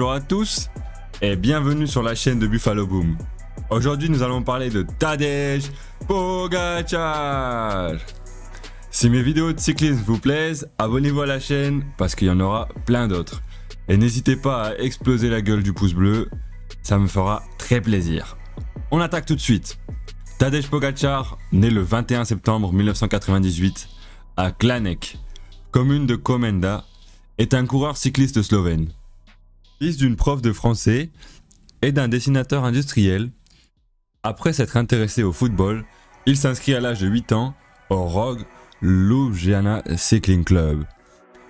Bonjour à tous et bienvenue sur la chaîne de Buffalo Boom. Aujourd'hui nous allons parler de Tadej Pogačar. Si mes vidéos de cyclisme vous plaisent, abonnez-vous à la chaîne parce qu'il y en aura plein d'autres. Et n'hésitez pas à exploser la gueule du pouce bleu, ça me fera très plaisir. On attaque tout de suite. Tadej Pogačar, né le 21 septembre 1998 à Klanec, commune de Komenda, est un coureur cycliste slovène. Fils d'une prof de français et d'un dessinateur industriel, après s'être intéressé au football, il s'inscrit à l'âge de 8 ans au ROG Ljubljana Cycling Club,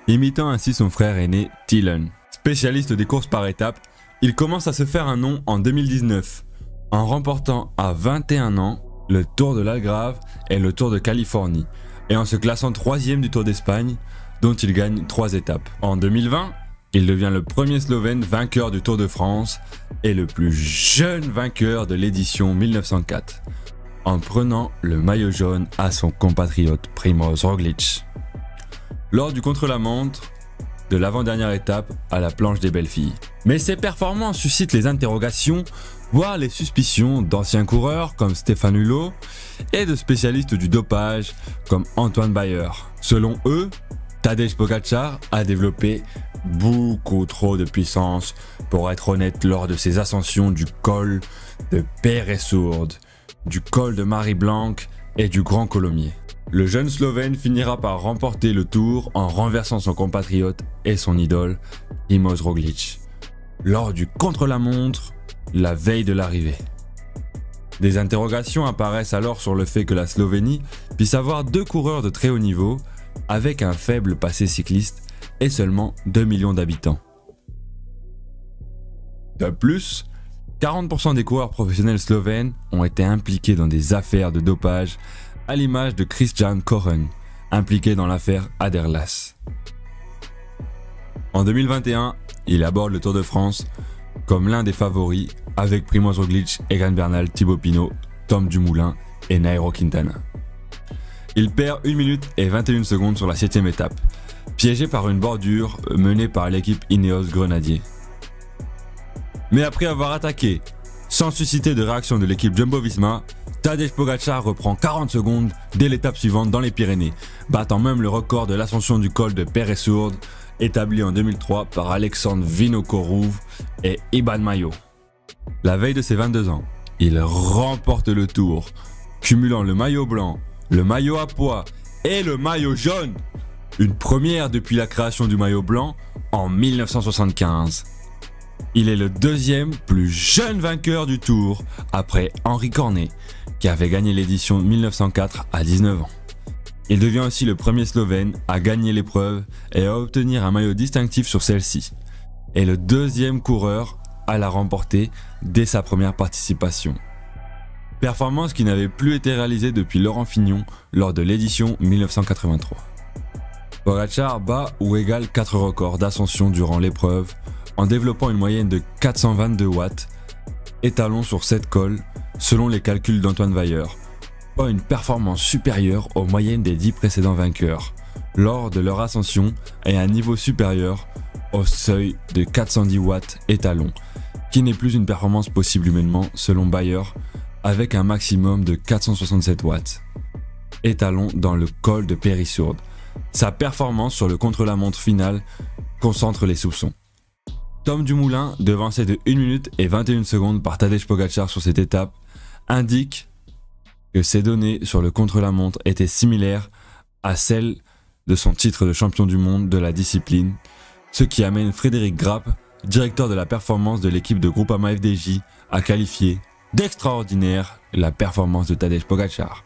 imitant ainsi son frère aîné Tilen. Spécialiste des courses par étapes, il commence à se faire un nom en 2019 en remportant à 21 ans le Tour de l'Algarve et le Tour de Californie et en se classant 3e du Tour d'Espagne dont il gagne 3 étapes. En 2020, il devient le premier Slovène vainqueur du Tour de France et le plus jeune vainqueur de l'édition 1904, en prenant le maillot jaune à son compatriote Primož Roglič, lors du contre-la-montre de l'avant-dernière étape à la planche des belles filles. Mais ses performances suscitent les interrogations, voire les suspicions d'anciens coureurs comme Stefan Hulot et de spécialistes du dopage comme Antoine Bayer. Selon eux, Tadej Pogačar a développé beaucoup trop de puissance pour être honnête lors de ses ascensions du col de Peresourde, du col de Marie-Blanc et du Grand Colomiers. Le jeune Slovène finira par remporter le Tour en renversant son compatriote et son idole, Primož Roglič, lors du contre-la-montre la veille de l'arrivée. Des interrogations apparaissent alors sur le fait que la Slovénie puisse avoir 2 coureurs de très haut niveau avec un faible passé cycliste et seulement 2 millions d'habitants. De plus, 40% des coureurs professionnels slovènes ont été impliqués dans des affaires de dopage, à l'image de Christian Koren, impliqué dans l'affaire Aderlas. En 2021, il aborde le Tour de France comme l'un des favoris avec Primož Roglič, Egan Bernal, Thibaut Pinot, Tom Dumoulin et Nairo Quintana. Il perd 1 minute et 21 secondes sur la 7e étape, piégé par une bordure menée par l'équipe Ineos Grenadier. Mais après avoir attaqué, sans susciter de réaction de l'équipe Jumbo-Visma, Tadej Pogačar reprend 40 secondes dès l'étape suivante dans les Pyrénées, battant même le record de l'ascension du col de Peresourde, établi en 2003 par Alexandre Vinokourov et Iban Mayo. La veille de ses 22 ans, il remporte le Tour, cumulant le maillot blanc, le maillot à pois et le maillot jaune. Une première depuis la création du maillot blanc en 1975. Il est le 2e plus jeune vainqueur du Tour après Henri Cornet qui avait gagné l'édition 1904 à 19 ans. Il devient aussi le premier Slovène à gagner l'épreuve et à obtenir un maillot distinctif sur celle-ci, et le 2e coureur à la remporter dès sa première participation. Performance qui n'avait plus été réalisée depuis Laurent Fignon lors de l'édition 1983. Pogačar bat ou égale 4 records d'ascension durant l'épreuve en développant une moyenne de 422 watts, étalon sur 7 cols selon les calculs d'Antoine Bayer, pas une performance supérieure aux moyennes des 10 précédents vainqueurs lors de leur ascension et un niveau supérieur au seuil de 410 watts étalon, qui n'est plus une performance possible humainement selon Bayer, avec un maximum de 467 watts étalon dans le col de Peresourde. Sa performance sur le contre-la-montre final concentre les soupçons. Tom Dumoulin, devancé de 1 minute et 21 secondes par Tadej Pogačar sur cette étape, indique que ses données sur le contre-la-montre étaient similaires à celles de son titre de champion du monde de la discipline, ce qui amène Frédéric Grapp, directeur de la performance de l'équipe de Groupama FDJ, à qualifier d'extraordinaire la performance de Tadej Pogačar.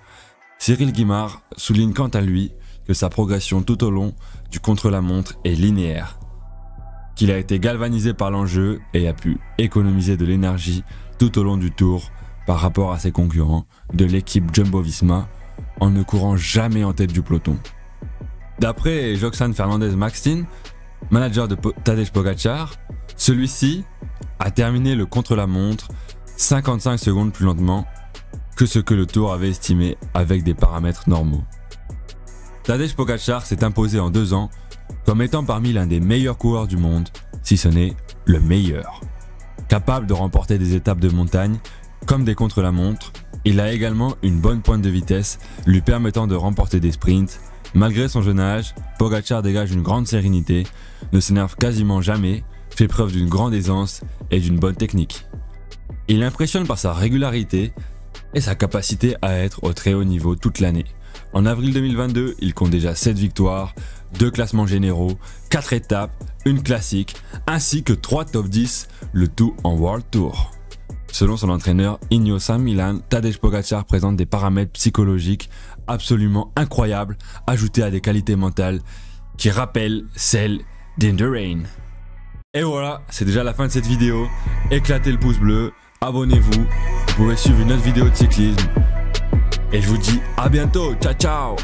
Cyril Guimard souligne quant à lui que sa progression tout au long du contre-la-montre est linéaire, qu'il a été galvanisé par l'enjeu et a pu économiser de l'énergie tout au long du tour par rapport à ses concurrents de l'équipe Jumbo-Visma en ne courant jamais en tête du peloton. D'après Joxan Fernandez-Maxtin, manager de Tadej Pogačar, celui-ci a terminé le contre-la-montre 55 secondes plus lentement que ce que le Tour avait estimé avec des paramètres normaux. Tadej Pogačar s'est imposé en 2 ans comme étant parmi l'un des meilleurs coureurs du monde, si ce n'est le meilleur. Capable de remporter des étapes de montagne comme des contre-la-montre, il a également une bonne pointe de vitesse lui permettant de remporter des sprints. Malgré son jeune âge, Pogačar dégage une grande sérénité, ne s'énerve quasiment jamais, fait preuve d'une grande aisance et d'une bonne technique. Il impressionne par sa régularité et sa capacité à être au très haut niveau toute l'année. En avril 2022, il compte déjà 7 victoires, 2 classements généraux, 4 étapes, une classique, ainsi que 3 top 10, le tout en World Tour. Selon son entraîneur Ineos San Milan, Tadej Pogačar présente des paramètres psychologiques absolument incroyables, ajoutés à des qualités mentales qui rappellent celles d'Indurain. Et voilà, c'est déjà la fin de cette vidéo. Éclatez le pouce bleu, abonnez-vous, vous pouvez suivre une autre vidéo de cyclisme. Et je vous dis à bientôt, ciao ciao.